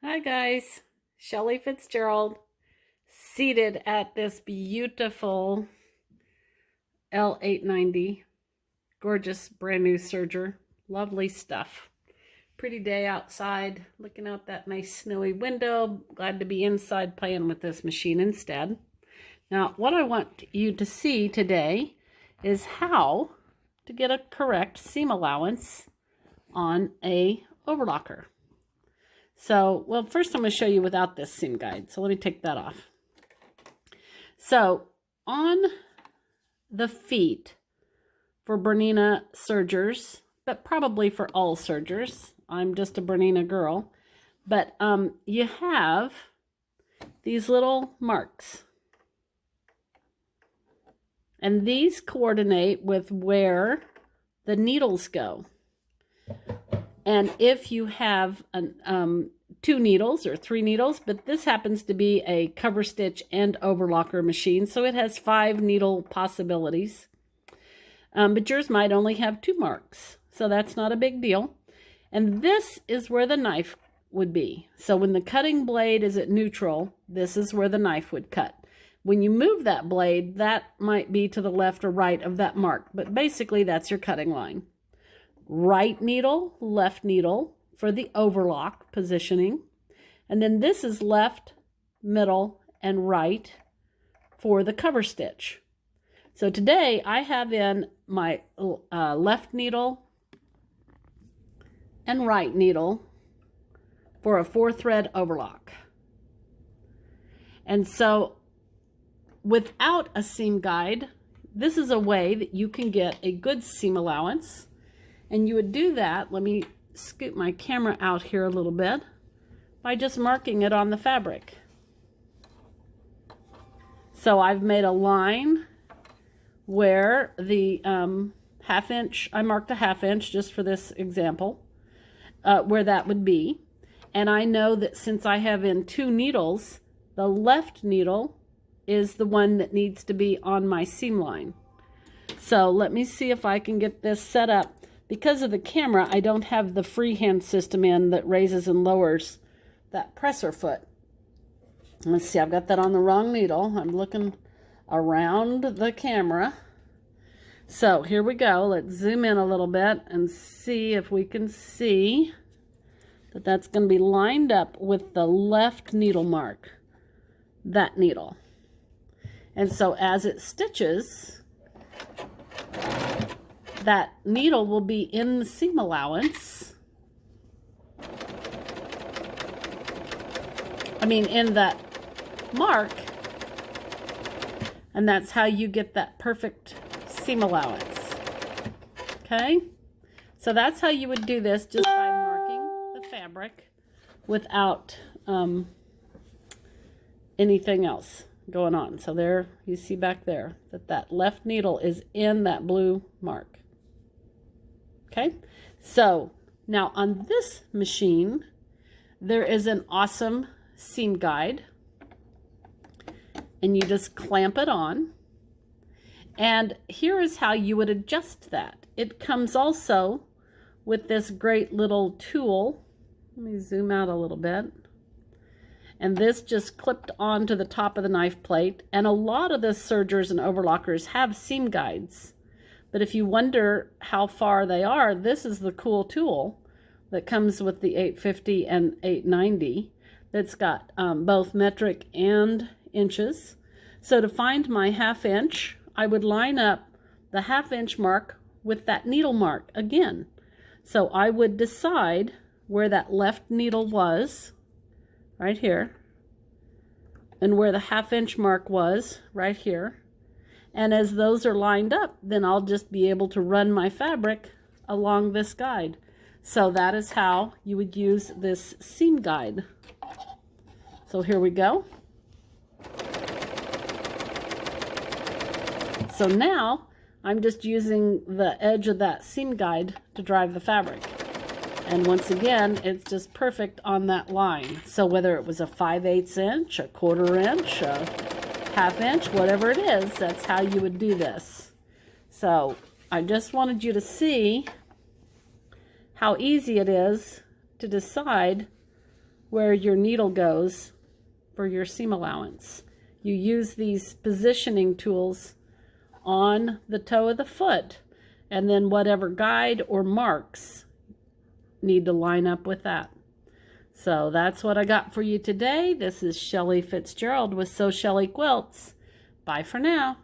Hi guys, Shelley Fitzgerald, seated at this beautiful L890, gorgeous brand new Serger, lovely stuff. Pretty day outside, looking out that nice snowy window. Glad to be inside playing with this machine instead. Now, what I want you to see today is how to get a correct seam allowance on a overlocker. So, well, first I'm going to show you without this seam guide. So let me take that off. So on the feet for BERNINA sergers, but probably for all sergers, I'm just a BERNINA girl, but you have these little marks. And these coordinate with where the needles go. And if you have two needles or three needles, but this happens to be a cover stitch and overlocker machine, so it has 5 needle possibilities. But yours might only have 2 marks, so that's not a big deal. And this is where the knife would be. So when the cutting blade is at neutral, this is where the knife would cut. When you move that blade, that might be to the left or right of that mark, but basically that's your cutting line. Right needle, left needle for the overlock positioning. And then this is left, middle, and right for the cover stitch. So today I have in my left needle and right needle for a 4-thread overlock. And so without a seam guide, this is a way that you can get a good seam allowance. And you would do that, let me scoot my camera out here a little bit, by just marking it on the fabric. So I've made a line where the ½ inch, I marked a ½ inch just for this example, where that would be. And I know that since I have in 2 needles, the left needle is the one that needs to be on my seam line. So let me see if I can get this set up. Because of the camera, I don't have the freehand system in that raises and lowers that presser foot. Let's see, I've got that on the wrong needle. I'm looking around the camera. So here we go. Let's zoom in a little bit and see if we can see that that's going to be lined up with the left needle mark, that needle. And so as it stitches, that needle will be in the seam allowance. In that mark. And that's how you get that perfect seam allowance. Okay? So that's how you would do this, just by marking the fabric without anything else going on. So there, you see back there that that left needle is in that blue mark. Okay, so now on this machine, there is an awesome seam guide, and you just clamp it on. And here is how you would adjust that. It comes also with this great little tool. Let me zoom out a little bit. And this just clipped onto the top of the knife plate. And a lot of the sergers and overlockers have seam guides. But if you wonder how far they are, this is the cool tool that comes with the 850 and 890 that's got both metric and inches. So to find my ½ inch, I would line up the ½ inch mark with that needle mark again. So I would decide where that left needle was, right here, and where the ½ inch mark was, right here. And as those are lined up, then I'll just be able to run my fabric along this guide. So that is how you would use this seam guide. So here we go. So now I'm just using the edge of that seam guide to drive the fabric. And once again, it's just perfect on that line. So whether it was a 5/8 inch, a 1/4 inch, a ½ inch, whatever it is, that's how you would do this. So I just wanted you to see how easy it is to decide where your needle goes for your seam allowance. You use these positioning tools on the toe of the foot, and then whatever guide or marks need to line up with that. So that's what I got for you today. This is Shelly Fitzgerald with Sew Shelly Quilts. Bye for now.